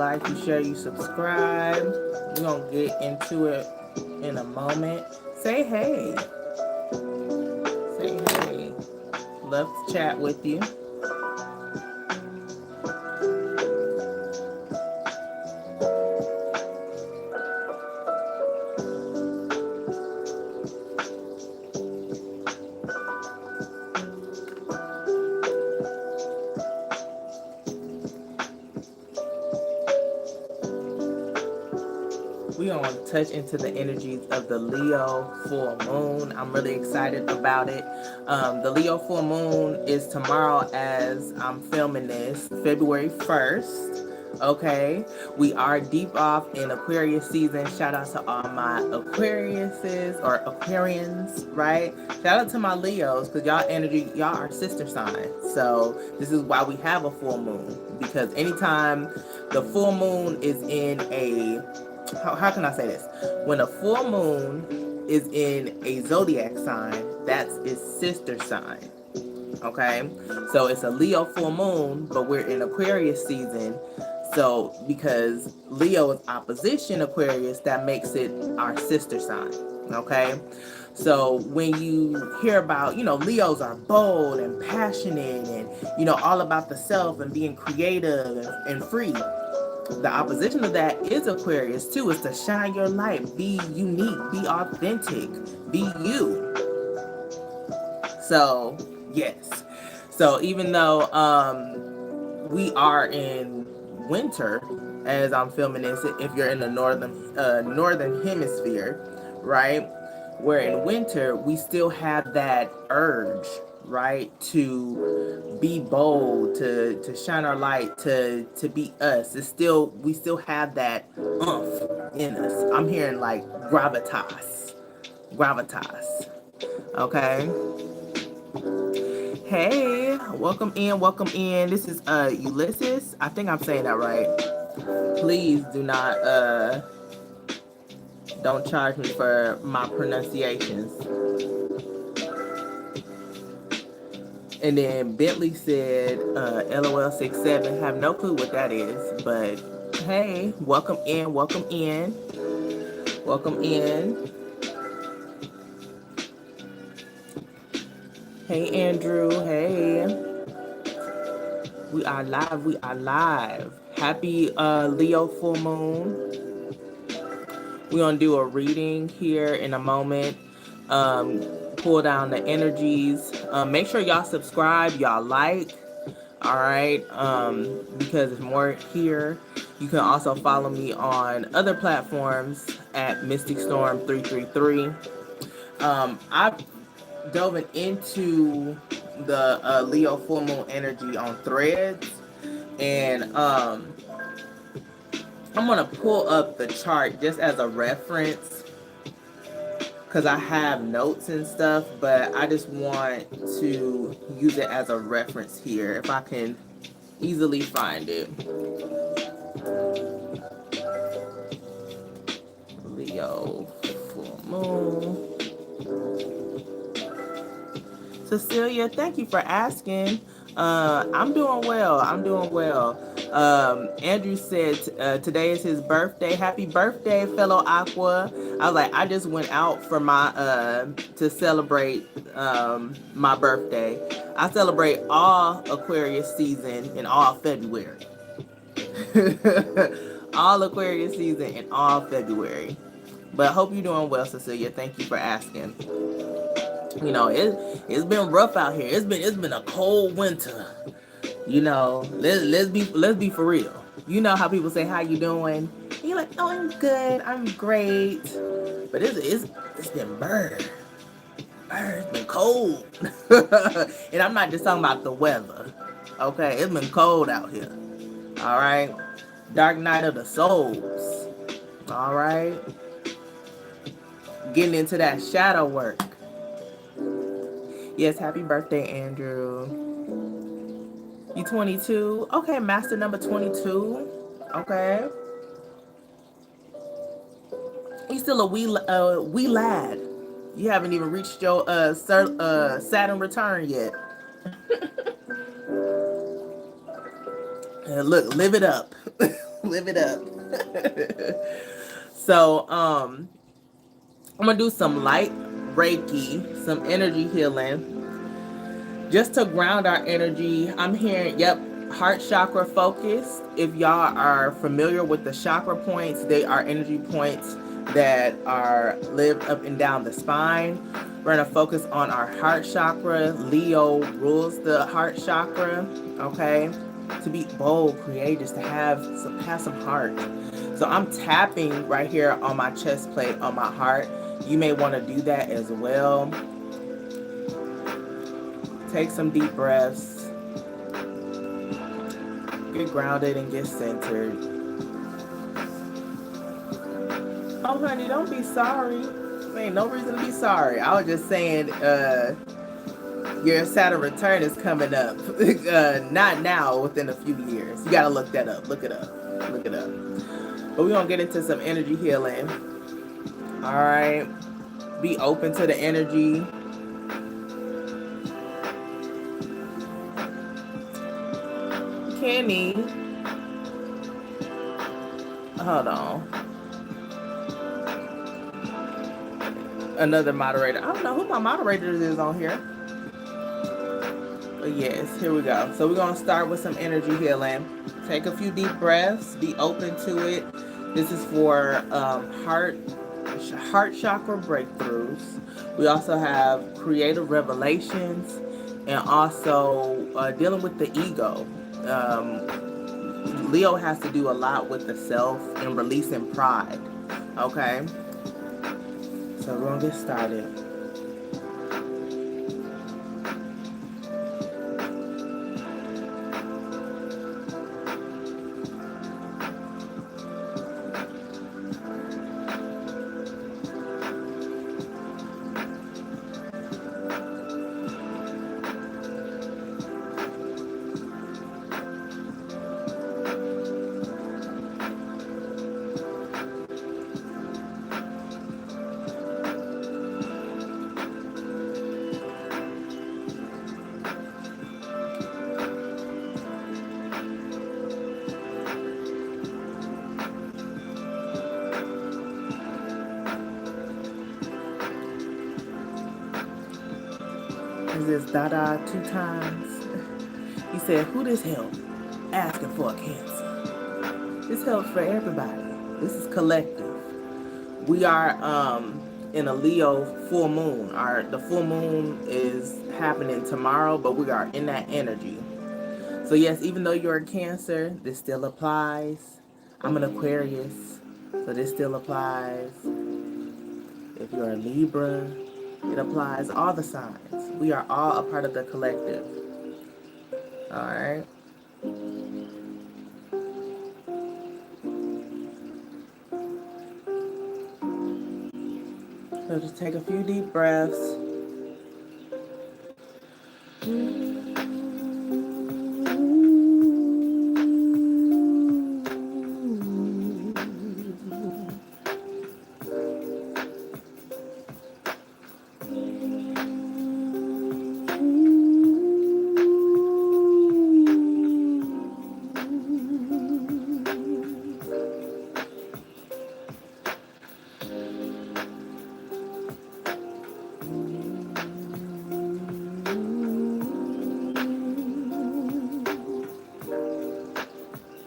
like, you share, you subscribe. We're going to get into it in a moment. Say hey. Say hey. Love to chat with you. We're going to touch into the energies of the Leo full moon. I'm really excited about it. The Leo full moon is tomorrow as I'm filming this, February 1st. Okay, we are deep off in Aquarius season. Shout out to all my Aquariuses or Aquarians, right? Shout out to my Leos, because y'all energy, y'all are sister signs. So this is why we have a full moon, because anytime the full moon is in a how can I say this? When a full moon is in a zodiac sign, that's its sister sign. Okay? So it's a Leo full moon, but we're in Aquarius season. So because Leo is opposition Aquarius, that makes it our sister sign. Okay? So when you hear about, Leos are bold and passionate and, all about the self and being creative and free. The opposition of that is Aquarius too, is to shine your light, be unique, be authentic, be you. So, yes. So even though we are in winter, as I'm filming this, if you're in the northern hemisphere, right? We're in winter, we still have that urge, right, to be bold, to shine our light, to be us. We still have that oomph in us. I'm hearing like gravitas. Okay. Hey, welcome in. This is Ulysses. I think I'm saying that right. Please do not don't charge me for my pronunciations. And then Bentley said, LOL 67. Have no clue what that is, but hey, welcome in. Hey, Andrew. Hey. We are live. Happy Leo full moon. We're going to do a reading here in a moment. Pull down the energies. Make sure y'all subscribe, y'all like. All right. Because there's more here. You can also follow me on other platforms at Mystic Storm 333. I've dove into the Leo full moon energy on Threads, and I'm gonna pull up the chart just as a reference, because I have notes and stuff, but I just want to use it as a reference here if I can easily find it. Leo full moon. Cecilia, thank you for asking. I'm doing well. Andrew said today is his birthday. Happy birthday, fellow Aqua. I was like, I just went out for my to celebrate my birthday. I celebrate all Aquarius season in all February. All Aquarius season in all February. But I hope you're doing well, Cecilia. Thank you for asking. It's been rough out here. It's been a cold winter. Let's be for real. You know how people say, how you doing? And you're like, oh, I'm good, I'm great. But it's been burned. It's been cold. And I'm not just talking about the weather. Okay, it's been cold out here. All right. Dark night of the souls. All right. Getting into that shadow work. Yes, happy birthday, Andrew. You 22? Okay, master number 22. Okay. You still a wee lad. You haven't even reached your Saturn return yet. Look, live it up. Live it up. So, I'm gonna do some light Reiki, some energy healing, just to ground our energy. I'm hearing, yep, heart chakra focused. If y'all are familiar with the chakra points, they are energy points that are lived up and down the spine. We're gonna focus on our heart chakra. Leo rules the heart chakra, okay? To be bold, courageous, to have some heart. So I'm tapping right here on my chest plate on my heart. You may want to do that as well. Take some deep breaths. Get grounded and get centered. Oh, honey, don't be sorry. There ain't no reason to be sorry. I was just saying, your Saturn return is coming up. Not now, within a few years. You gotta look that up. Look it up. Look it up. But we're gonna get into some energy healing. All right. Be open to the energy. Kenny. Hold on. Another moderator. I don't know who my moderators is on here. But yes, here we go. So we're going to start with some energy healing. Take a few deep breaths. Be open to it. This is for heart chakra breakthroughs. We also have creative revelations and also dealing with the ego. Leo has to do a lot with the self and releasing pride. Okay? So we're going to get started. Is this Dada 2 times? He said, who this help? Asking for a cancer. This helps for everybody. This is collective. We are in a Leo full moon. The full moon is happening tomorrow, but we are in that energy. So yes, even though you're a Cancer, this still applies. I'm an Aquarius, so this still applies. If you're a Libra, it applies. All the signs. We are all a part of the collective. All right. So just take a few deep breaths.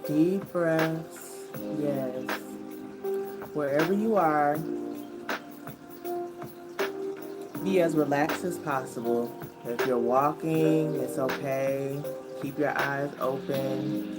Deep breaths. Yes. Wherever you are, be as relaxed as possible. If you're walking, it's okay. Keep your eyes open.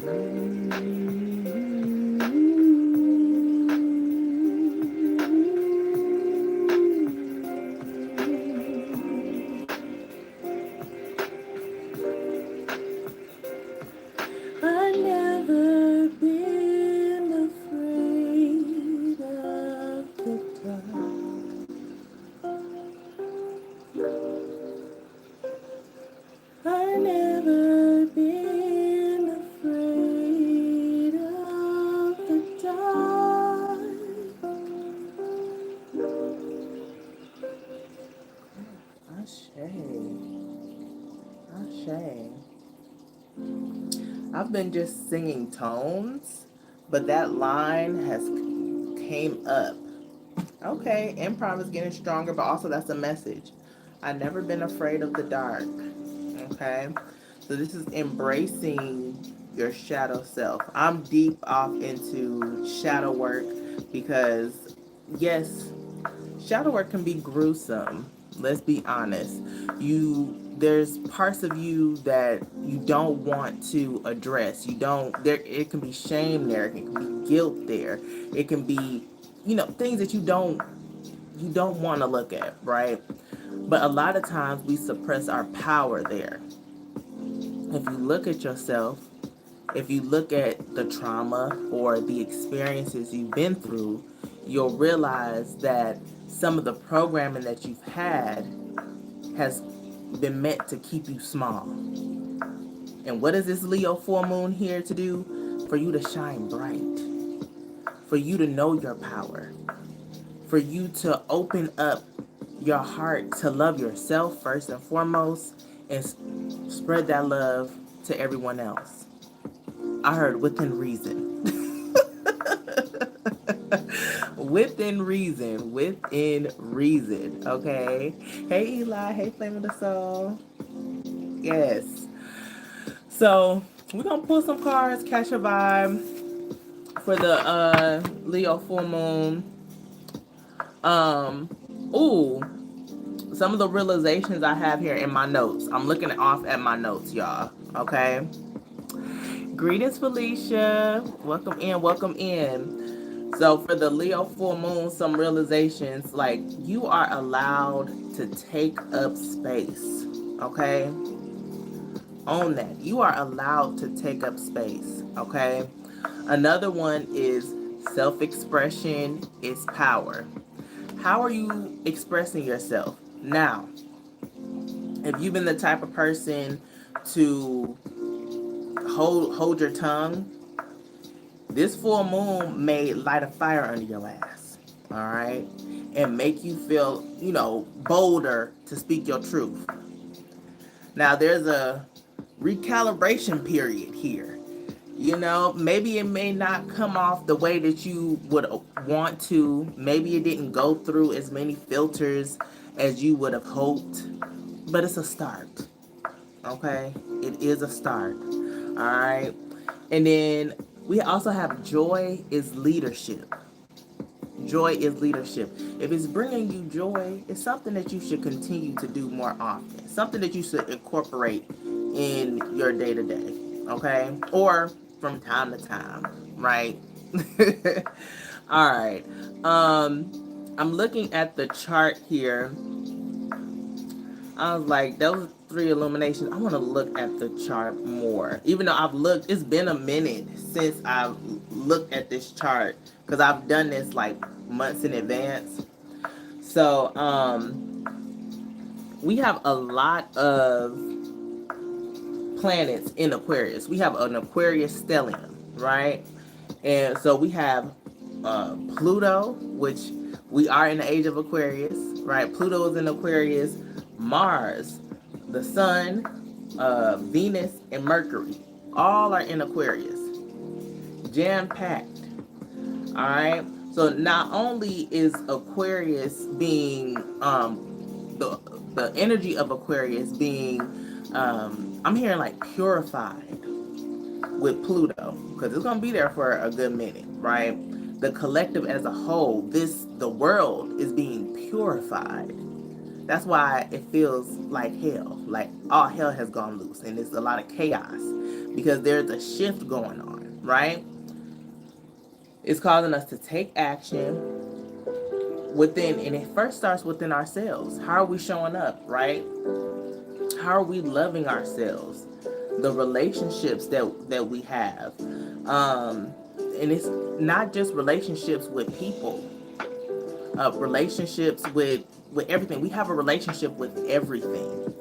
I never been afraid of the dark. I never been afraid of the dark. Ashe. Ashe. I've been just singing tones, but that line has came up. Okay, improv is getting stronger, but also that's a message. I've never been afraid of the dark. Okay, so this is embracing your shadow self. I'm deep off into shadow work because, yes, shadow work can be gruesome. Let's be honest. There's parts of you that you don't want to address. You don't there it can be shame there, it can be guilt there. It can be, things that you don't want to look at, right? But a lot of times we suppress our power there. If you look at yourself, if you look at the trauma or the experiences you've been through, you'll realize that some of the programming that you've had has been meant to keep you small. And what is this Leo full moon here to do? For you to shine bright, for you to know your power, for you to open up your heart to love yourself first and foremost and spread that love to everyone else. I heard within reason. Within reason. Within reason. Okay. Hey Eli. Hey Flame of the Soul. Yes. So we're gonna pull some cards, catch a vibe for the Leo full moon. Ooh, some of the realizations I have here in my notes. I'm looking off at my notes, y'all. Okay. Greetings, Felicia. Welcome in, welcome in. So, for the Leo full moon, some realizations like you are allowed to take up space. Okay. Own that. You are allowed to take up space. Okay. Another one is self expression is power. How are you expressing yourself? Now, if you've been the type of person to hold your tongue, this full moon may light a fire under your ass, all right, and make you feel, bolder to speak your truth. Now, there's a recalibration period here. Maybe it may not come off the way that you would want to. Maybe it didn't go through as many filters as you would have hoped, but it's a start. Okay? It is a start. All right? And then we also have joy is leadership. Joy is leadership. If it's bringing you joy, it's something that you should continue to do more often. Something that you should incorporate in your day to day. Okay? Or from time to time, right? All right. I'm looking at the chart here. I was like, those 3 illuminations. I want to look at the chart more. Even though I've looked, it's been a minute since I've looked at this chart because I've done this like months in advance. So, we have a lot of planets in Aquarius. We have an Aquarius stellium, right? And so we have Pluto, which we are in the age of Aquarius, right? Pluto is in Aquarius. Mars, the Sun, Venus, and Mercury, all are in Aquarius. Jam-packed. All right. So not only is Aquarius being the energy of Aquarius being I'm hearing like purified with Pluto because it's gonna be there for a good minute, right? The collective as a whole, the world is being purified. That's why it feels like hell, like all hell has gone loose and it's a lot of chaos because there's a shift going on, right? It's causing us to take action within, and it first starts within ourselves. How are we showing up, right? How are we loving ourselves? The relationships that we have, and it's not just relationships with people, relationships with everything. We have a relationship with everything.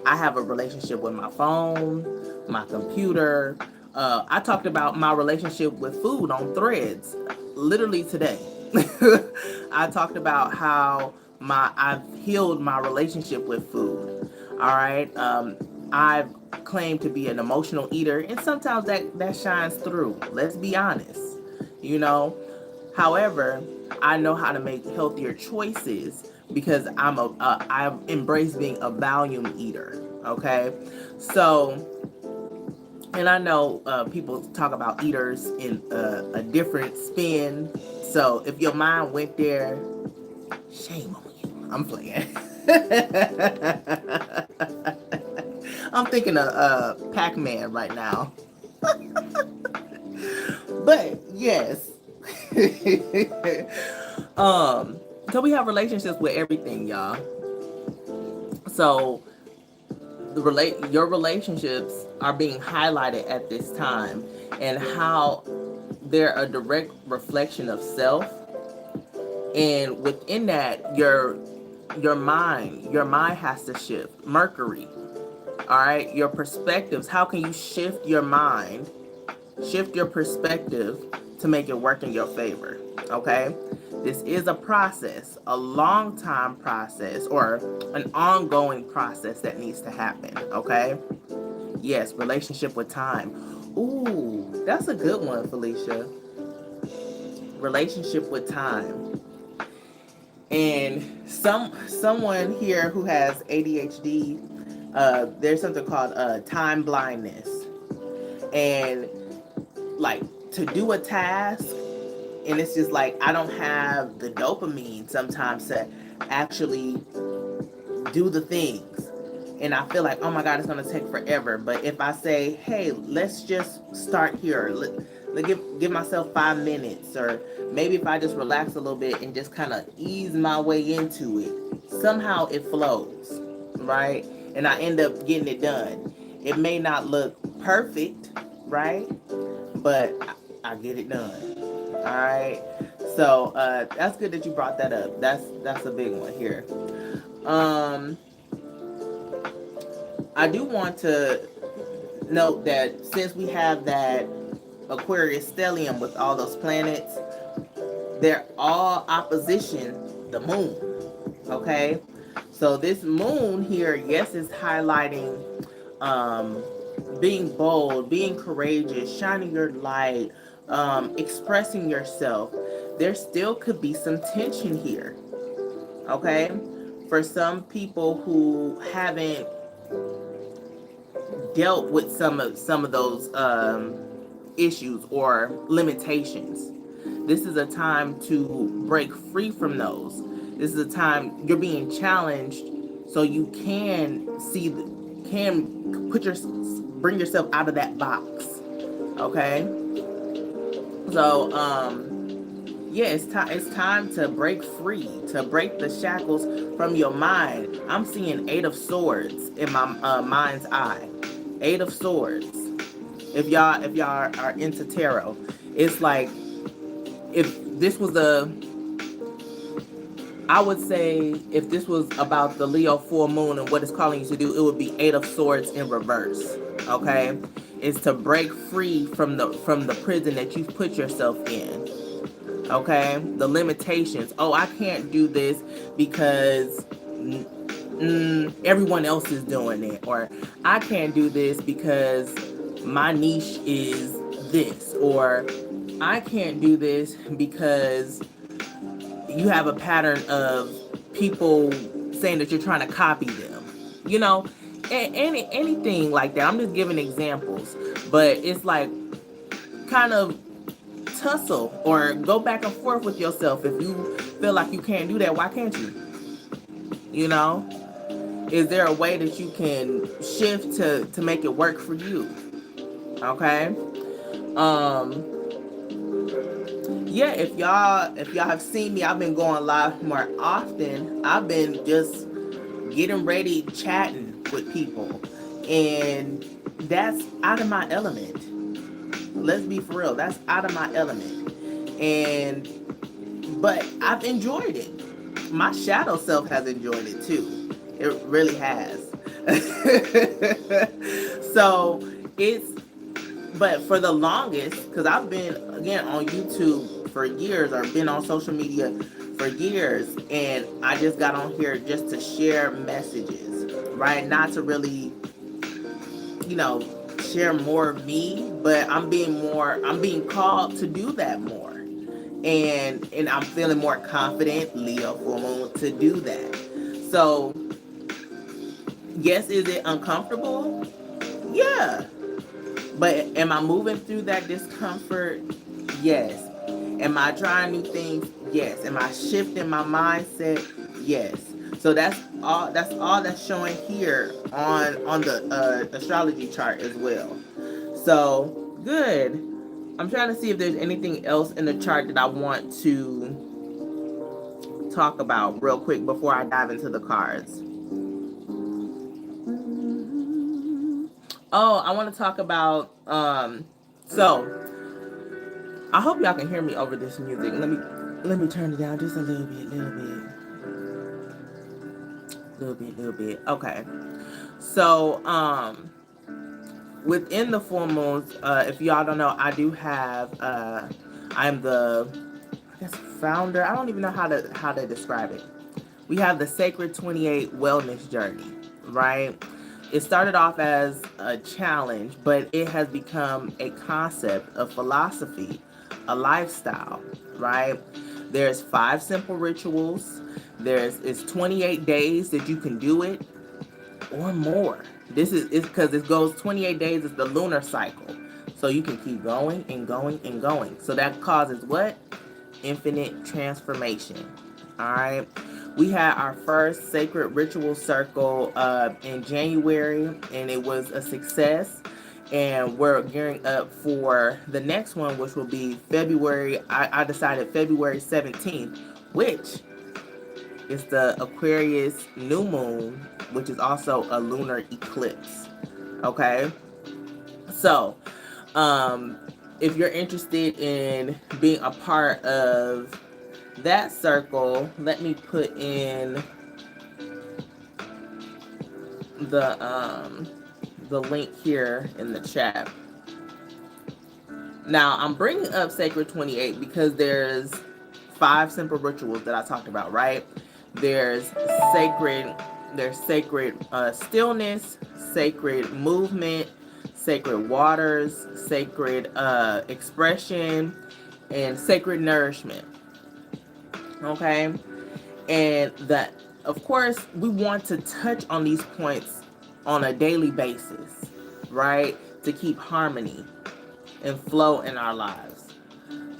I have a relationship with my phone, my computer. I talked about my relationship with food on Threads literally today. I talked about how I've healed my relationship with food. All right. I've claimed to be an emotional eater, and sometimes that shines through. Let's be honest. You know. However, I know how to make healthier choices because I've embraced being a volume eater. Okay, so, and I know people talk about eaters in a different spin. So if your mind went there, shame on you. I'm playing. I'm thinking of Pac-Man right now. But yes. So we have relationships with everything, y'all. So your relationships are being highlighted at this time, and how they're a direct reflection of self. And within that, your mind has to shift. Mercury. All right, your perspectives. How can you shift your mind, shift your perspective to make it work in your favor? Okay, this is a process, a long time process, or an ongoing process that needs to happen. Okay, yes, relationship with time. Ooh, that's a good one, Felicia. Relationship with time. And someone here who has ADHD, there's something called time blindness. And like, to do a task, and it's just like I don't have the dopamine sometimes to actually do the things. And I feel like, oh my God, it's going to take forever. But if I say, hey, let's just start here, give myself 5 minutes, or maybe if I just relax a little bit and just kind of ease my way into it, somehow it flows, right? And I end up getting it done. It may not look perfect, right? But I get it done. All right. So that's good that you brought that up. That's a big one here. I do want to note that since we have that Aquarius stellium with all those planets, they're all opposition the moon. Okay, so this moon here, yes, is highlighting being bold, being courageous, shining your light, expressing yourself. There still could be some tension here. Okay, for some people who haven't dealt with some of those issues or limitations, this is a time to break free from those. This is a time you're being challenged, so you can bring yourself out of that box. Okay, so yeah, it's time to break free, to break the shackles from your mind. I'm seeing 8 of Swords in my mind's eye. 8 of Swords. If y'all are into tarot, it's like, if this was I would say if this was about the Leo full moon and what it's calling you to do, it would be 8 of Swords in reverse. Okay, it's to break free from the prison that you've put yourself in. Okay, the limitations. Oh, I can't do this because everyone else is doing it, or I can't do this because my niche is this, or I can't do this because you have a pattern of people saying that you're trying to copy them. You know, anything like that. I'm just giving examples, but it's like, kind of tussle or go back and forth with yourself. If you feel like you can't do that, why can't you? You know, Is there a way that you can shift to make it work for you? Okay. Um, yeah, if y'all have seen me, I've been going live more often. I've been just getting ready, chatting with people, and that's out of my element. Let's be for real. That's out of my element. And but I've enjoyed it. My shadow self has enjoyed it too. It really has. So it's but for the longest, because I've been again on YouTube for years or been on social media for years, and I just got on here just to share messages, right? Not to really, you know, share more of me, but I'm being called to do that more. And I'm feeling more confident, Leo full moon, to do that. So yes, is it uncomfortable? Yeah. But am I moving through that discomfort? Yes. Am I trying new things? Yes. Am I shifting my mindset? Yes. So that's showing here on the astrology chart as well. So good. I'm trying to see if there's anything else in the chart that I want to talk about real quick before I dive into the cards. Oh, I want to talk about so I hope y'all can hear me over this music. Let me turn it down just a little bit. Okay. So within the full moons, if y'all don't know, I do have I'm the, I guess, founder. I don't even know how to describe it. We have the Sacred 28 Wellness Journey, right? It started off as a challenge, but it has become a concept, a philosophy, a lifestyle, right? There's 5 simple rituals. It's 28 days that you can do it or more. This is it's because it goes 28 days. It's the lunar cycle, so you can keep going and going and going. So that causes what? Infinite transformation. All right. We had our first sacred ritual circle in January, and it was a success. And we're gearing up for the next one, which will be February. I decided February 17th, which is the Aquarius new moon, which is also a lunar eclipse. Okay. So, um, if you're interested in being a part of that circle, let me put in the the link here in the chat. Now, I'm bringing up Sacred 28 because there's 5 simple rituals that I talked about, right? There's sacred, there's sacred stillness, sacred movement, sacred waters, sacred expression, and sacred nourishment. Okay, and that, of course, we want to touch on these points on a daily basis, right? To keep harmony and flow in our lives.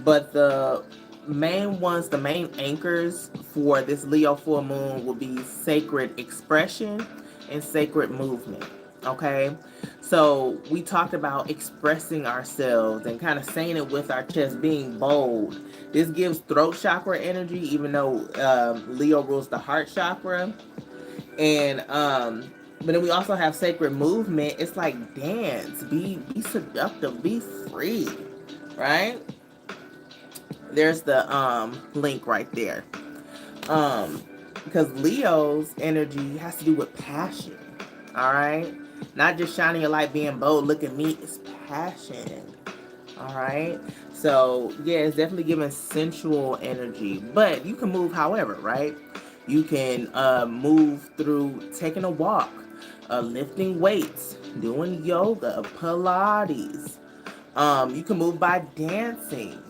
But the main ones, the main anchors for this Leo full moon will be sacred expression and sacred movement. Okay, so we talked about expressing ourselves and kind of saying it with our chest, being bold. This gives throat chakra energy, even though Leo rules the heart chakra. And but then we also have sacred movement. It's like dance, be seductive, be free, right? There's the link right there. Because Leo's energy has to do with passion. All right, not just shining your light, being bold. Look at me, it's passion. All right, so yeah, it's definitely giving sensual energy, but you can move however, right? You can move through taking a walk, lifting weights, doing yoga, Pilates. You can move by dancing,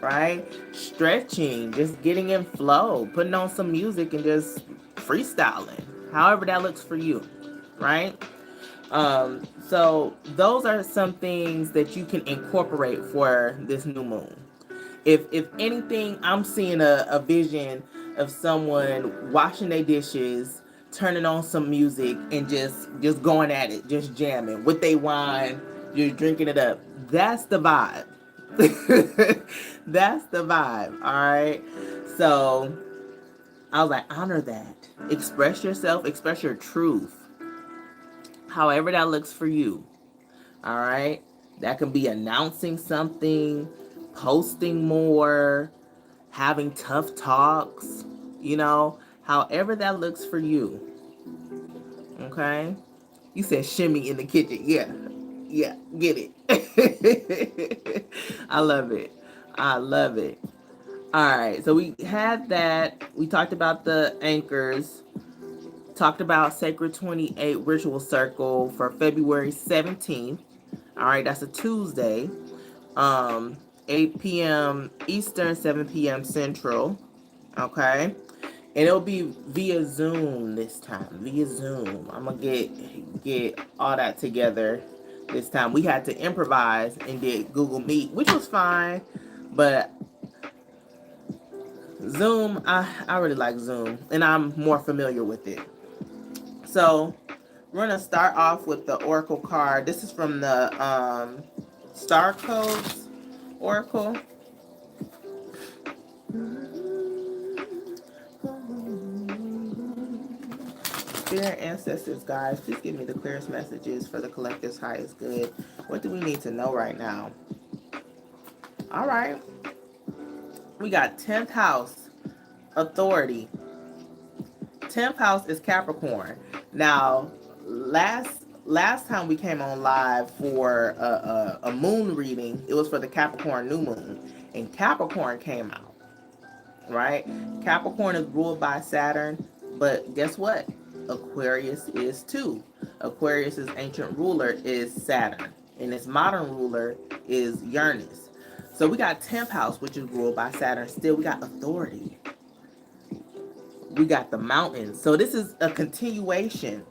right? Stretching, just getting in flow, putting on some music and just freestyling, however that looks for you, right? So those are some things that you can incorporate for this new moon. If anything, I'm seeing a vision of someone washing their dishes, turning on some music and just going at it, just jamming with they wine, just drinking it up. That's the vibe. That's the vibe. All right. So I was like, honor that. Express yourself, express your truth. However that looks for you. All right. That can be announcing something, posting more, having tough talks, however that looks for you. Okay. You said shimmy in the kitchen. Yeah. Yeah. Get it. I love it. I love it. All right. So we had that. We talked about the anchors. Talked about Sacred 28 Ritual Circle for February 17th. All right. That's a Tuesday. 8 p.m. Eastern, 7 p.m. Central. Okay. And it'll be via Zoom this time. Via Zoom. I'm gonna get all that together this time. We had to improvise and did Google Meet, which was fine. But Zoom, I really like Zoom. And I'm more familiar with it. So we're gonna start off with the Oracle card. This is from the Star Codes Oracle. Spirit ancestors, guys, please give me the clearest messages for the collective's highest good. What do we need to know right now? All right. We got 10th house, authority. 10th house is Capricorn. Now, last time we came on live for a moon reading, it was for the Capricorn new moon. And Capricorn came out, right? Capricorn is ruled by Saturn, but guess what? Aquarius is too. Aquarius's ancient ruler is Saturn, and its modern ruler is Uranus. So we got 10th house, which is ruled by Saturn. Still, we got authority. We got the mountains. So this is a continuation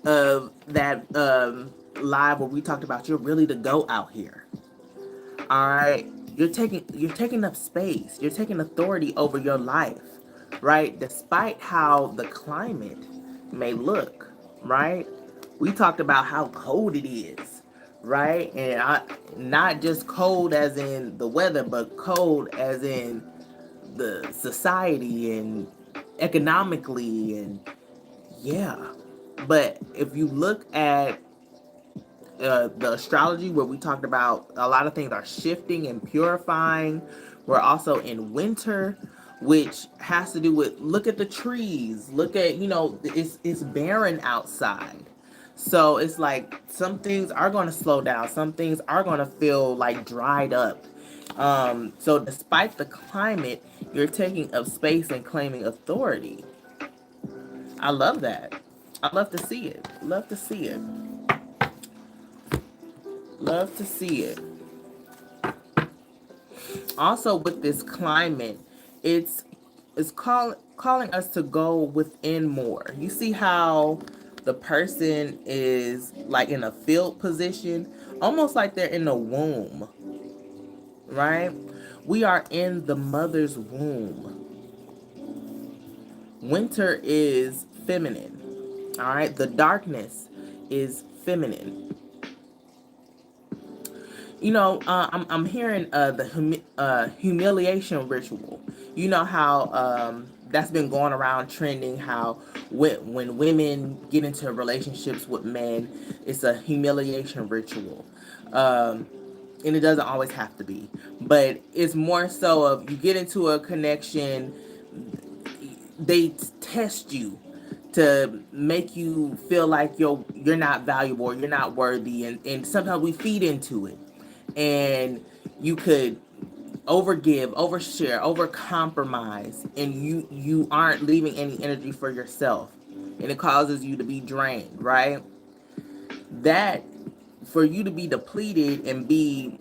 of that live where we talked about you're really the go out here. All right, you're taking up space. You're taking authority over your life, right? Despite how the climate may look, right? We talked about how cold it is, right? And not just cold as in the weather, but cold as in the society and economically, and yeah. But if you look at the astrology, where we talked about a lot of things are shifting and purifying, we're also in winter, which has to do with, look at the trees, look at, it's barren outside. So it's like some things are going to slow down, some things are going to feel like dried up. So despite the climate, you're taking up space and claiming authority. I love that. I love to see it. Love to see it. Love to see it. Also, with this climate, it's calling us to go within more. You see how the person is like in a field position, almost like they're in the womb, right? We are in the mother's womb. Winter is feminine. All right, the darkness is feminine. I'm hearing the humiliation ritual. You know how that's been going around trending, how when women get into relationships with men, it's a humiliation ritual. And it doesn't always have to be, but it's more so of you get into a connection, they test you to make you feel like you're not valuable or you're not worthy, and sometimes we feed into it, and you could overgive, overshare, overcompromise, and you aren't leaving any energy for yourself, and it causes you to be drained, right? That, for you to be depleted and be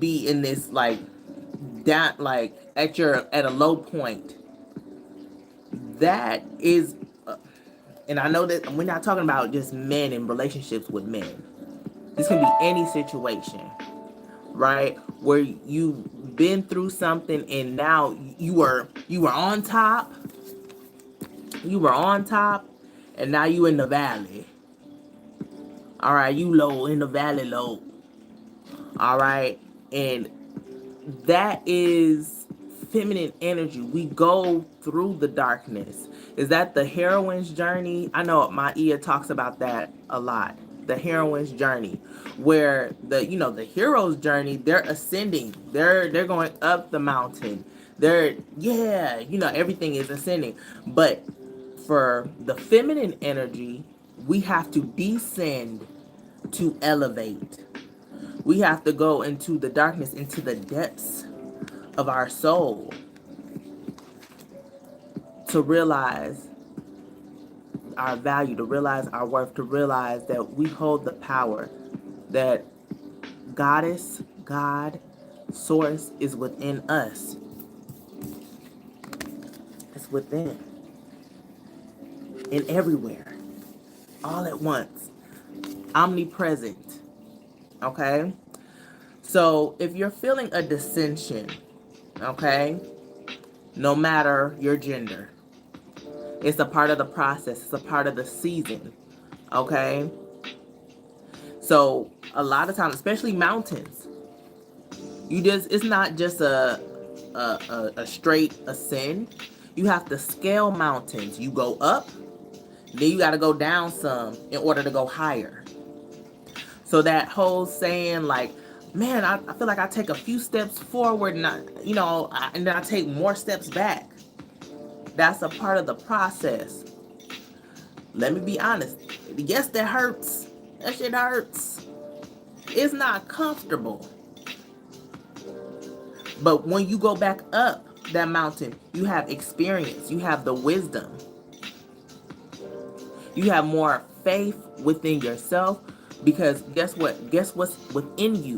in this like that, like at a low point, that is and I know that we're not talking about just men in relationships with men. This can be any situation, right? Where you've been through something and now you were on top, You were on top, and now you in the valley. All right, you low in the valley low. All right, and that is feminine energy. We go through the darkness. Is that the heroine's journey? I know my Ia talks about that a lot. The heroine's journey, where the hero's journey, they're ascending. They're going up the mountain. Everything is ascending. But for the feminine energy, we have to descend to elevate. We have to go into the darkness, into the depths of our soul, to realize our value, to realize our worth, to realize that we hold the power, that Goddess, God, Source is within us. It's within. And everywhere. All at once. Omnipresent. Okay? So if you're feeling a dissension, okay, no matter your gender, it's a part of the process. It's a part of the season. Okay? So a lot of times, especially mountains, it's not just a straight ascend. You have to scale mountains. You go up, then you got to go down some in order to go higher. So that whole saying, like, man, I feel like I take a few steps forward and and then I take more steps back. That's a part of the process. Let me be honest. Yes, that hurts. That shit hurts. It's not comfortable. But when you go back up that mountain, you have experience. You have the wisdom. You have more faith within yourself, because guess what? Guess what's within you?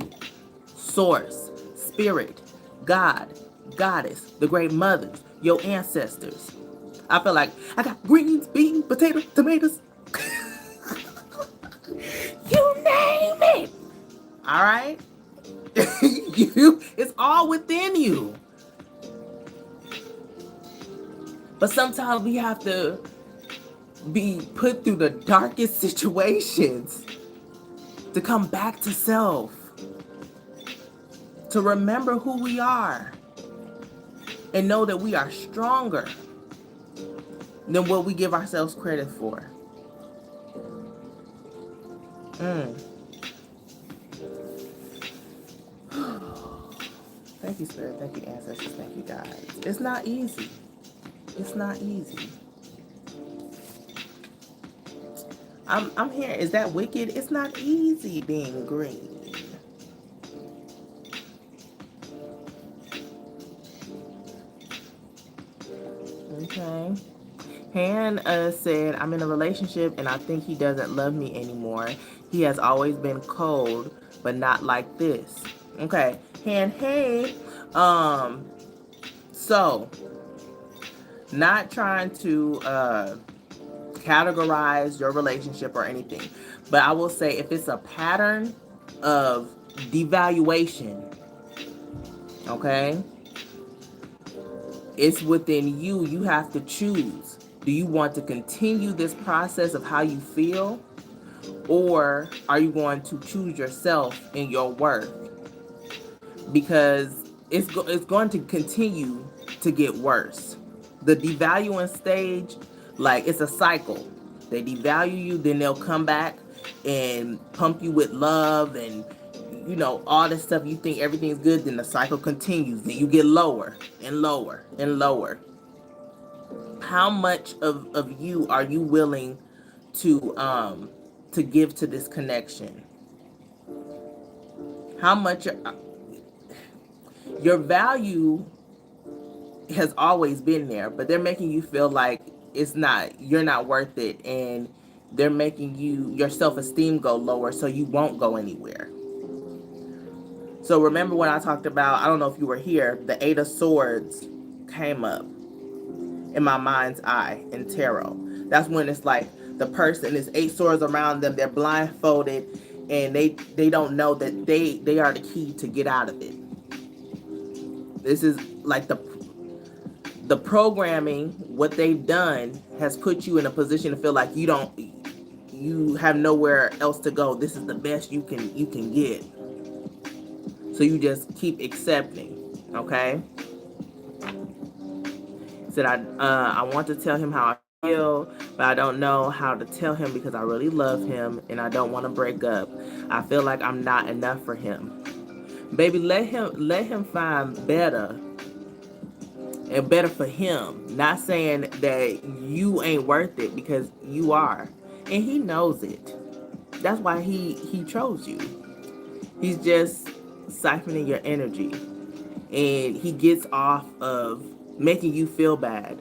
Source, Spirit, God, Goddess, the Great Mothers, your ancestors. I feel like I got greens, beans, potatoes, tomatoes. You name it. All right? It's all within you. But sometimes we have to be put through the darkest situations to come back to self, to remember who we are, and know that we are stronger than what we give ourselves credit for. Thank you, Spirit. Thank you, ancestors. Thank you, guys. It's not easy. It's not easy. I'm here. Is that wicked? It's not easy being green. Okay. Han said, I'm in a relationship and I think he doesn't love me anymore. He has always been cold, but not like this. Okay. Han, hey. So, not trying to categorize your relationship or anything, but I will say, if it's a pattern of devaluation, okay, it's within you. You have to choose. Do you want to continue this process of how you feel, or are you going to choose yourself and your worth? Because it's going to continue to get worse. The devaluing stage, like, it's a cycle. They devalue you, then they'll come back and pump you with love and all this stuff. You think everything's good, then the cycle continues. Then you get lower and lower and lower. How much of you are you willing to give to this connection? How much your value has always been there, but they're making you feel like you're not worth it, and they're making your self-esteem go lower, so you won't go anywhere. So remember when I talked about, I don't know if you were here, the Eight of Swords came up in my mind's eye in tarot. That's when it's like the person is 8 swords around them, they're blindfolded, and they don't know that they are the key to get out of it. This is like the programming, what they've done, has put you in a position to feel like you have nowhere else to go. This is the best you can get. So you just keep accepting. Okay. Said I want to tell him how I feel, but I don't know how to tell him because I really love him and I don't want to break up. I feel like I'm not enough for him. Baby, let him find better, and better for him. Not saying that you ain't worth it, because you are. And he knows it. That's why he chose you. He's just siphoning your energy. And he gets off of making you feel bad,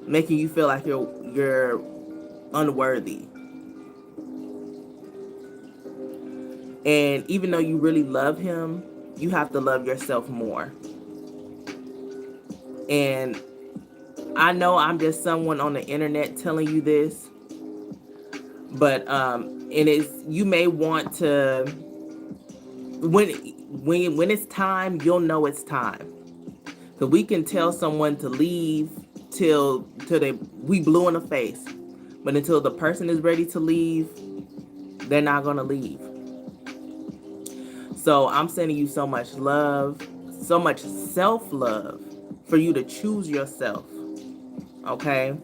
making you feel like you're unworthy. And even though you really love him, you have to love yourself more. And I know I'm just someone on the internet telling you this, but and it's, you may want to, when it's time, you'll know it's time. So we can tell someone to leave till they we blue in the face, but until the person is ready to leave, they're not gonna leave. So I'm sending you so much love, so much self-love, for you to choose yourself. Okay?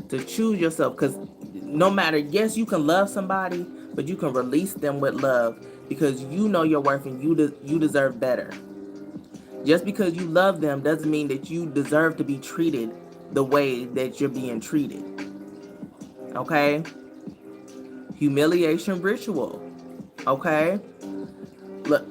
To choose yourself, because no matter, yes, you can love somebody, but you can release them with love, because you know your worth and you deserve better. Just because you love them doesn't mean that you deserve to be treated the way that you're being treated. Okay? Humiliation ritual. Okay? Look,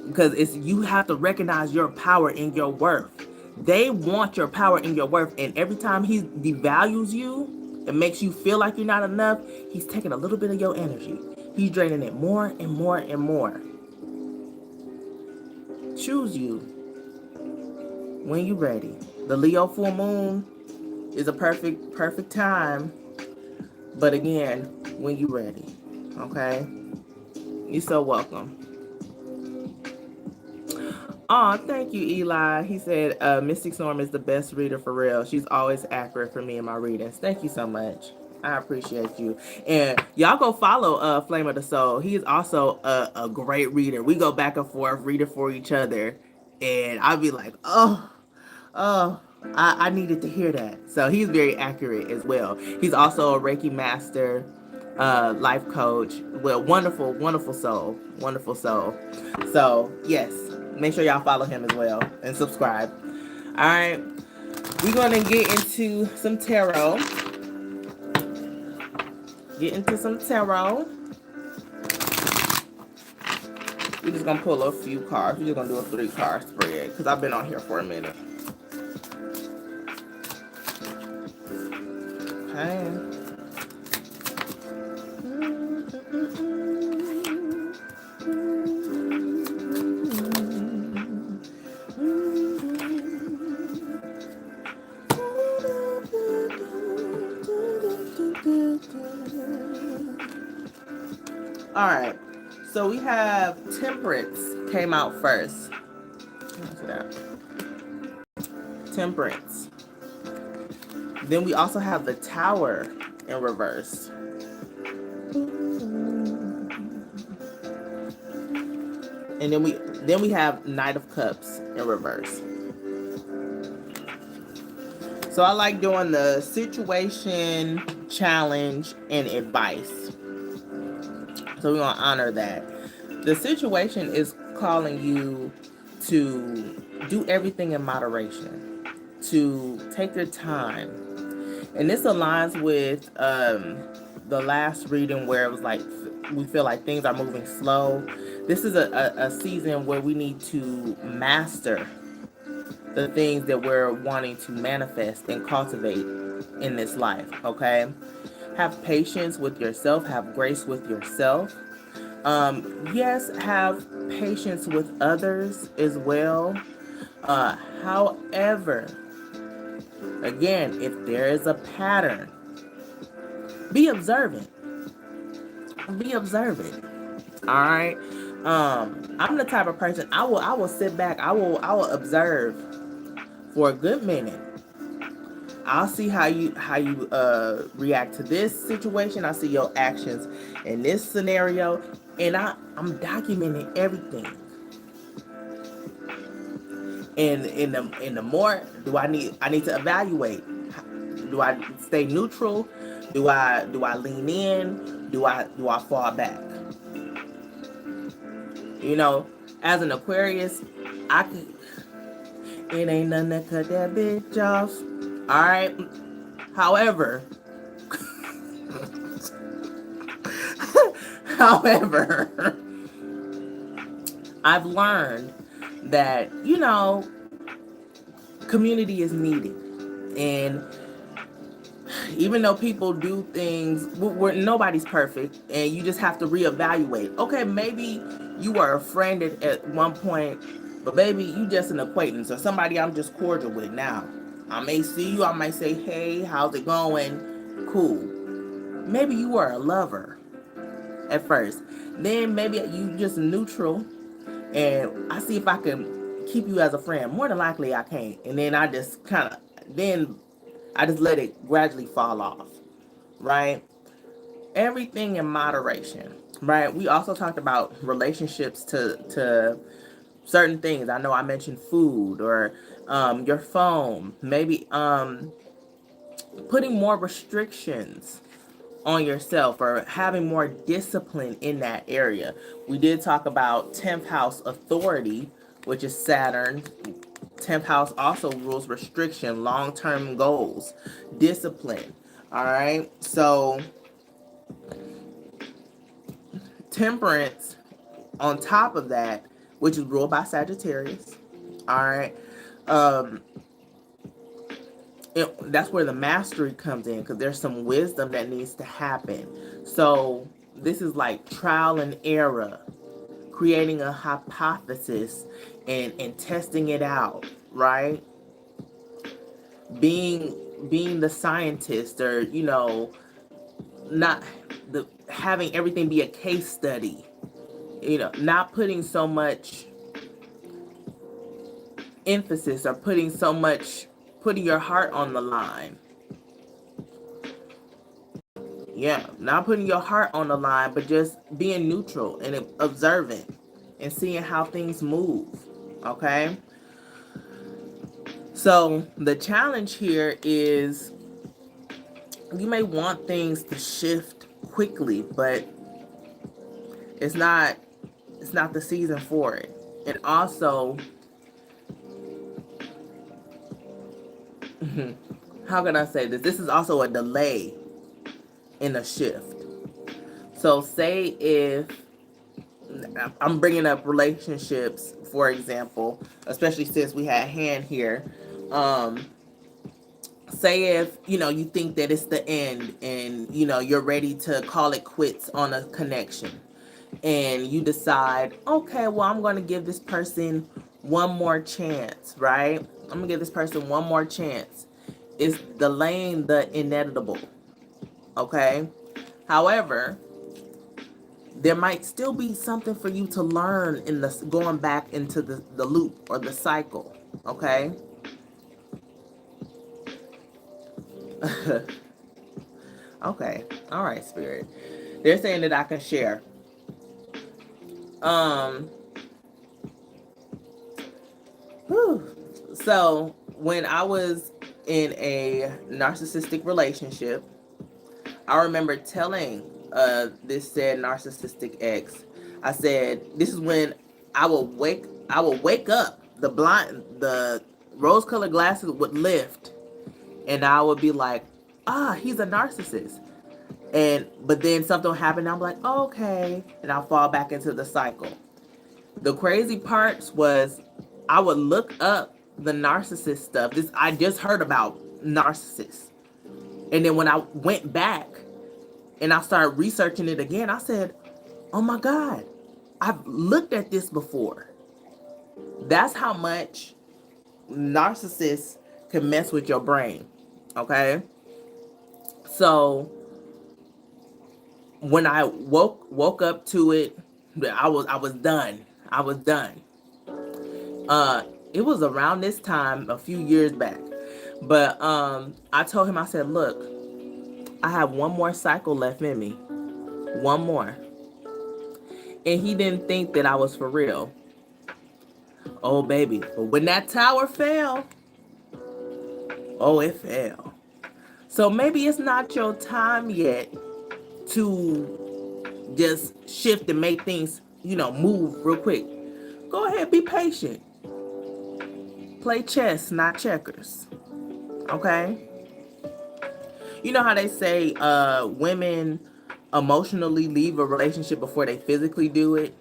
because it's, you have to recognize your power and your worth. They want your power and your worth, and every time he devalues you, it makes you feel like you're not enough. He's taking a little bit of your energy. He's draining it more and more and more. Choose you when you're ready. The Leo full moon is a perfect time, but again, when you're ready. Okay? You're so welcome. Oh, thank you, Eli. He said, Mystic Storm is the best reader for real. She's always accurate for me in my readings. Thank you so much. I appreciate you. And y'all go follow Flame of the Soul. He is also a great reader. We go back and forth, reading for each other. And I'll be like, oh, I needed to hear that. So he's very accurate as well. He's also a Reiki master, life coach. Well, wonderful soul. Wonderful soul. So, yes. Make sure y'all follow him as well and subscribe. All right, we're gonna get into some tarot. We're just gonna pull a few cards. We're just gonna do a 3-card spread because I've been on here for a minute. Okay. All right, so we have Temperance came out first. Temperance. Then we also have the Tower in reverse. And then we have Knight of Cups in reverse. So I like doing the situation, challenge, and advice. So we're going to honor that. The situation is calling you to do everything in moderation, to take your time. And this aligns with the last reading where it was like, we feel like things are moving slow. This is a season where we need to master the things that we're wanting to manifest and cultivate in this life, okay? Have patience with yourself. Have grace with yourself. Yes, have patience with others as well. However, again, if there is a pattern, be observant. Be observant. All right. I'm the type of person, I will sit back. I will observe for a good minute. I'll see how you react to this situation. I see your actions in this scenario, and I'm documenting everything. And in the more do I need to evaluate. Do I stay neutral? Do I lean in? Do I fall back? You know, as an Aquarius, I could. It ain't nothing that cut that bitch off. All right. However, however, I've learned that community is needed, and even though people do things, nobody's perfect, and you just have to reevaluate. Okay, maybe you were a friend at one point, but maybe you just an acquaintance or somebody I'm just cordial with now. I may see you, I might say, hey, how's it going? Cool. Maybe you were a lover at first. Then maybe you just neutral, and I see if I can keep you as a friend. More than likely I can't. And then I just let it gradually fall off, right? Everything in moderation, right? We also talked about relationships to certain things. I know I mentioned food or your phone, maybe putting more restrictions on yourself or having more discipline in that area. We did talk about 10th house authority, which is Saturn. 10th house also rules restriction, long-term goals, discipline. All right. So temperance on top of that, which is ruled by Sagittarius. All right. Um, that's where the mastery comes in, because there's some wisdom that needs to happen. So this is like trial and error, creating a hypothesis and testing it out, right? Being the scientist, or not the having everything be a case study, not putting so much emphasis or putting your heart on the line. Yeah, not putting your heart on the line, but just being neutral and observant and seeing how things move. Okay? So the challenge here is you may want things to shift quickly, but it's not the season for it. And also, how can I say this? This is also a delay in a shift. So say if I'm bringing up relationships, for example, especially since we had hand here. Say if you think that it's the end, and you're ready to call it quits on a connection, and you decide, okay, well, I'm going to give this person one more chance, right? I'm going to give this person one more chance. It's delaying the inevitable. Okay. However, there might still be something for you to learn in this, going back into the loop or the cycle. Okay. Okay. All right, Spirit. They're saying that I can share. Whew. So when I was in a narcissistic relationship, I remember telling this said narcissistic ex, I said, this is when I would wake up, the rose colored glasses would lift, and I would be like, he's a narcissist. But then something would happen, and I'm like, oh, okay, and I'll fall back into the cycle. The crazy parts was I would look up the narcissist stuff. I just heard about narcissists. And then when I went back and I started researching it again, I said, oh my God, I've looked at this before. That's how much narcissists can mess with your brain. Okay? So when I woke up to it, I was done. I was done. It was around this time a few years back. But I told him, I said, look, I have one more cycle left in me. One more. And he didn't think that I was for real. Oh, baby. But when that tower fell, oh, it fell. So maybe it's not your time yet to just shift and make things, move real quick. Go ahead, be patient. Play chess, not checkers. Okay? You know how they say women emotionally leave a relationship before they physically do it?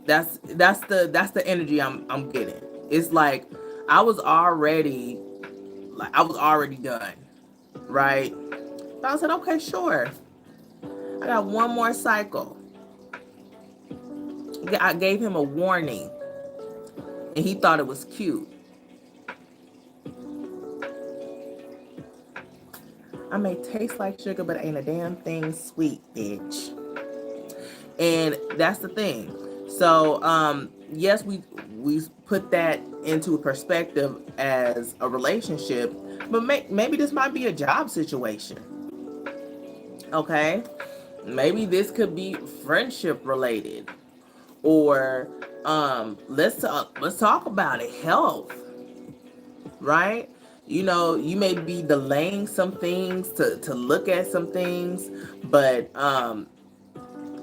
That's the energy I'm getting. It's like I was already I was already done, right? So I said, okay, sure. I got one more cycle. I gave him a warning, and he thought it was cute. I may taste like sugar, but ain't a damn thing sweet, bitch. And that's the thing. So, yes, we put that into perspective as a relationship, but maybe this might be a job situation. Okay, maybe this could be friendship related, or let's talk about it. Health, right? You may be delaying some things to look at some things, but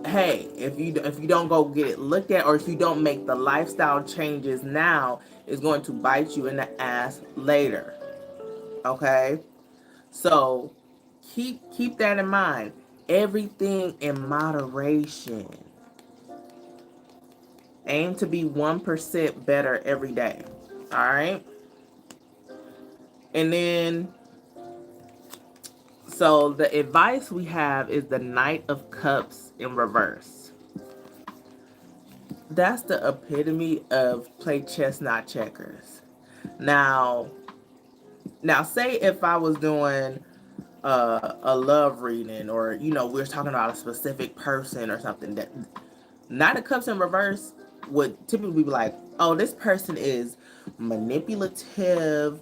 hey, if you don't go get it looked at, or if you don't make the lifestyle changes now, it's going to bite you in the ass later. Okay? So keep that in mind. Everything in moderation. Aim to be 1% better every day. All right? And then, so the advice we have is the Knight of Cups in reverse. That's the epitome of play chess, not checkers. Now, say if I was doing a love reading, or we're talking about a specific person or something, that Knight of Cups in reverse would typically be like, oh, this person is manipulative,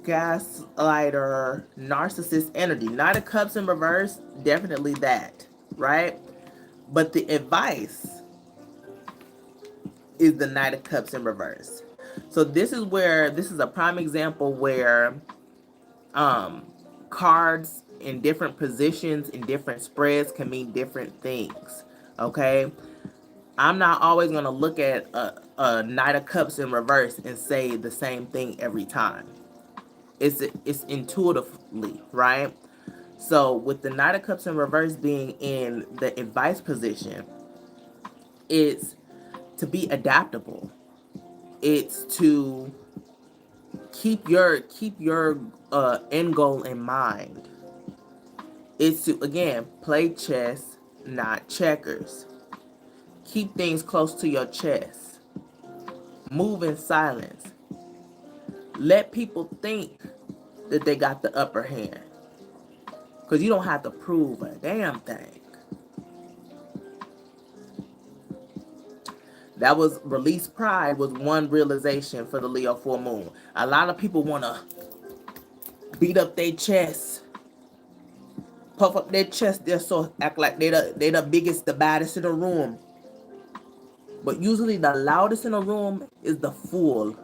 gaslighter, narcissist energy. Knight of Cups in reverse, definitely that, right? But the advice is the Knight of Cups in reverse. So this is a prime example where um cards in different positions in different spreads can mean different things. Okay? I'm not always going to look at a Knight of Cups in reverse and say the same thing every time. It's intuitively, right? So with the Knight of Cups in reverse being in the advice position, it's to be adaptable. It's to keep your end goal in mind. It's to, again, play chess, not checkers. Keep things close to your chest. Move in silence. Let people think that they got the upper hand, because you don't have to prove a damn thing. That was release pride, was one realization for the Leo full moon. A lot of people want to beat up their chest, puff up their chest, they're so act like they the biggest, the baddest in the room. But usually the loudest in the room is the fool.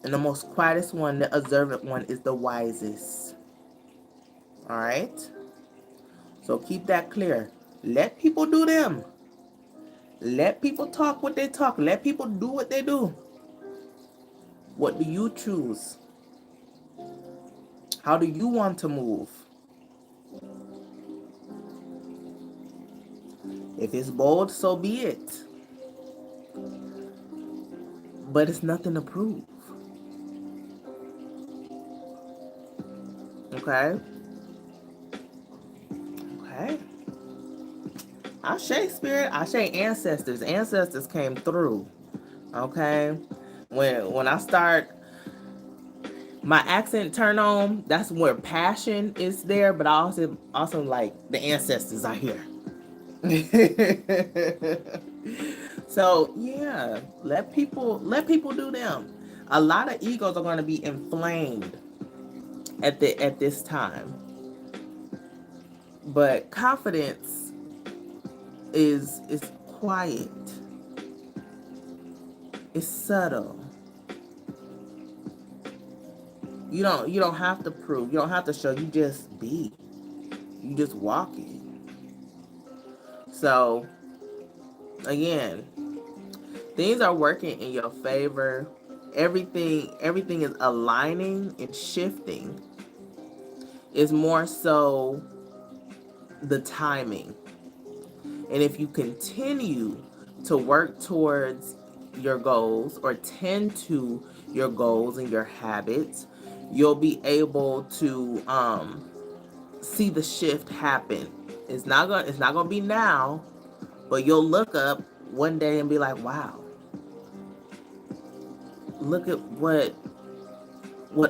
And the most quietest one, the observant one, is the wisest. Alright? So keep that clear. Let people do them. Let people talk what they talk. Let people do what they do. What do you choose? How do you want to move? If it's bold, so be it. But it's nothing to prove. Okay? Okay? Ashe spirit, Ashe ancestors. Ancestors came through. Okay? When I start, my accent turn on, that's where passion is there, but I also like the ancestors are here. So yeah, let people do them. A lot of egos are going to be inflamed at this time, but confidence is quiet. It's subtle. You don't have to prove. You don't have to show. You just be. You just walk it. So again, things are working in your favor. Everything is aligning and shifting. It's more so the timing. And if you continue to work towards your goals or tend to your goals and your habits, you'll be able to see the shift happen. It's not gonna be now, but you'll look up one day and be like, wow, look at what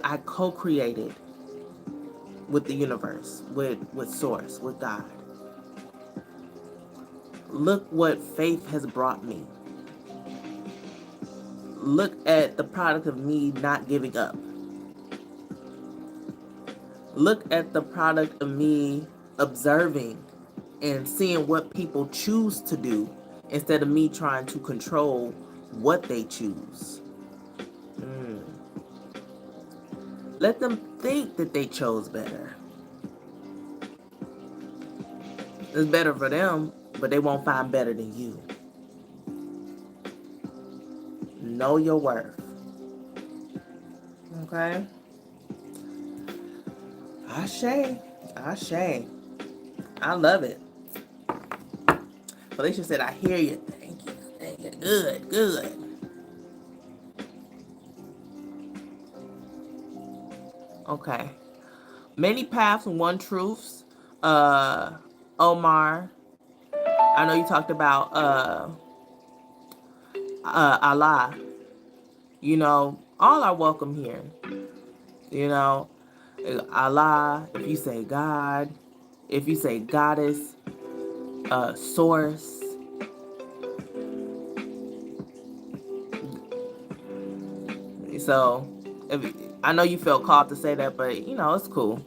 I co-created with the universe, with source, with God. Look what faith has brought me. Look at the product of me not giving up. Look at the product of me observing and seeing what people choose to do instead of me trying to control what they choose. Let them think that they chose better. It's better for them, but they won't find better than you. Know your worth. Okay? Ashe. Ashe. I love it. Felicia said, I hear you. Thank you. Thank you. Good, good. Okay. Many paths, one truths. Omar, I know you talked about Allah. All are welcome here. You know, Allah, if you say God, if you say goddess, source. So, I know you felt called to say that, but it's cool.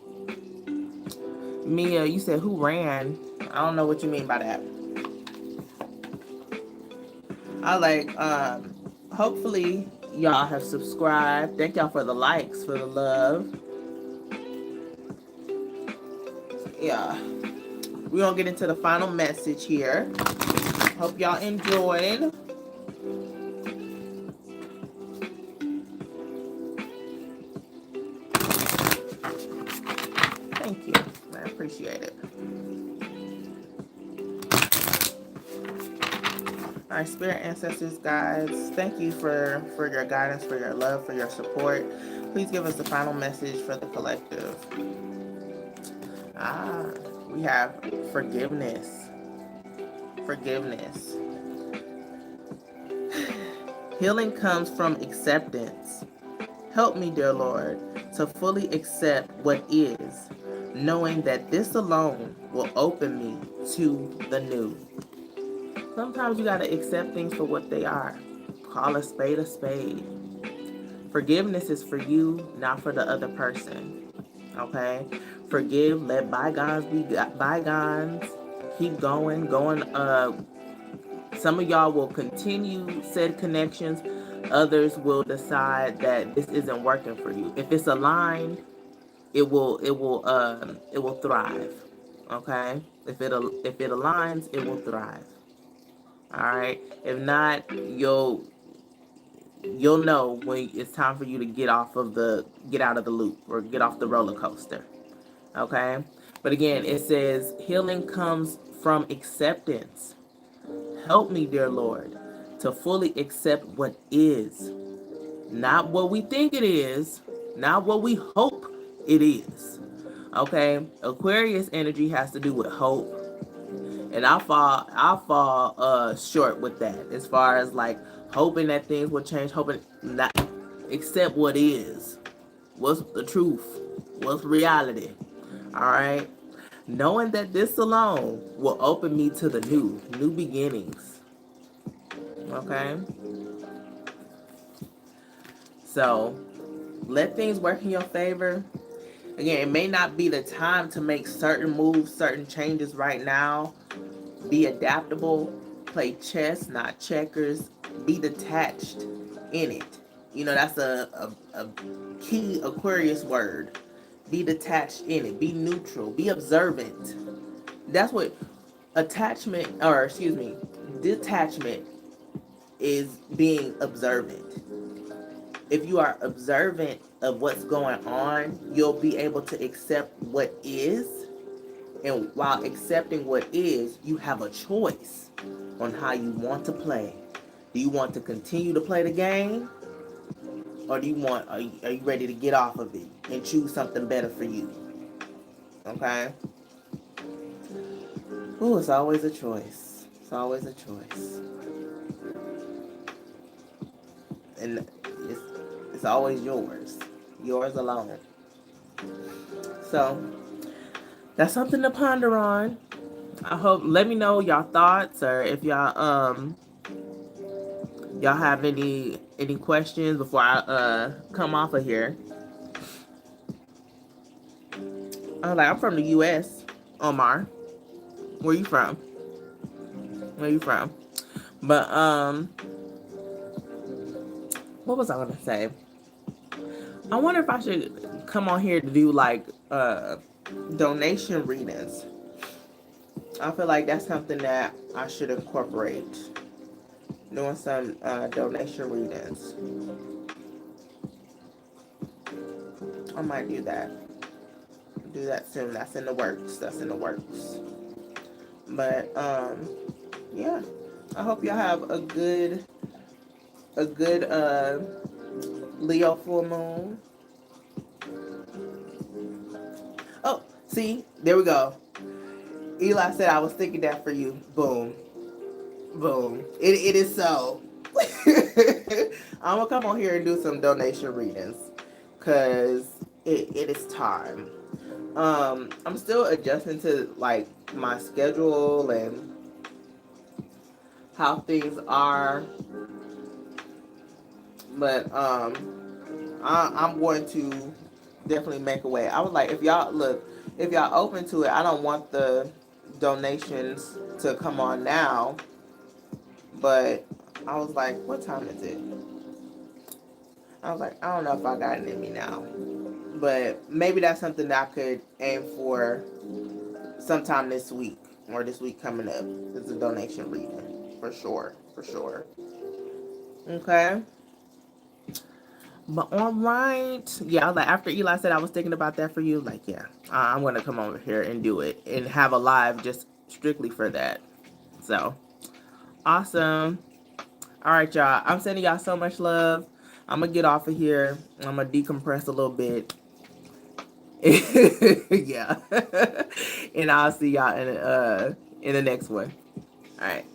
Mia, you said who ran? I don't know what you mean by that. Hopefully y'all have subscribed. Thank y'all for the likes, for the love. Yeah. We're gonna get into the final message here. Hope y'all enjoyed. Thank you. I appreciate it. Our spirit ancestors, guides, thank you for your guidance, for your love, for your support. Please give us the final message for the collective. We have forgiveness. Forgiveness. Healing comes from acceptance. Help me, dear Lord, to fully accept what is, knowing that this alone will open me to the new. Sometimes you got to accept things for what they are. Call a spade a spade. Forgiveness is for you, not for the other person. Okay? Forgive, let bygones be bygones. Keep going. Some of y'all will continue said connections. Others will decide that this isn't working for you. If it's aligned, it will thrive. Okay? If it aligns, it will thrive. All right. If not, you'll know when it's time for you to get out of the loop or get off the roller coaster. Okay. But again, it says healing comes from acceptance. Help me, dear Lord, to fully accept what is, not what we think it is, not what we hope it is. Okay. Aquarius energy has to do with hope. And I fall short with that as far as like hoping that things will change, hoping not accept what is. What's the truth? What's reality? All right. Knowing that this alone will open me to the new beginnings. Okay? So let things work in your favor. Again, it may not be the time to make certain moves, certain changes right now. Be adaptable. Play chess, not checkers. Be detached in it. You know, that's a key Aquarius word. Be detached in it. Be neutral. Be observant. That's what attachment, or excuse me, detachment is being observant. If you are observant of what's going on, you'll be able to accept what is. And while accepting what is, you have a choice on how you want to play. Do you want to continue to play the game? Or are you ready to get off of it and choose something better for you? Okay? Ooh, it's always a choice. It's always a choice. And it's always yours. Yours alone. So that's something to ponder on. I hope, let me know y'all thoughts, or if y'all have any questions before I come off of here. I'm from the US, Omar. Where you from? Where you from? But what was I gonna say? I wonder if I should come on here to do like donation readings. I feel like that's something that I should incorporate. Doing some donation readings. I might do that. Do that soon. That's in the works. That's in the works. But yeah. I hope y'all have a good Leo full moon. Oh, see, there we go. Eli said I was thinking that for you. Boom. Boom. It is so. I'm gonna come on here and do some donation readings. Cause it is time. I'm still adjusting to like my schedule and how things are. But I'm going to definitely make a way. I was like, if y'all open to it, I don't want the donations to come on now. But I was like, what time is it? I was like, I don't know if I got it in me now. But maybe that's something that I could aim for sometime this week, or this week coming up. It's a donation reading. For sure. For sure. Okay. But all right. Yeah, I was like, after Eli said I was thinking about that for you, like, yeah, I'm going to come over here and do it and have a live just strictly for that. So, awesome. All right, y'all. I'm sending y'all so much love. I'm going to get off of here. I'm going to decompress a little bit. Yeah. And I'll see y'all in the next one. All right.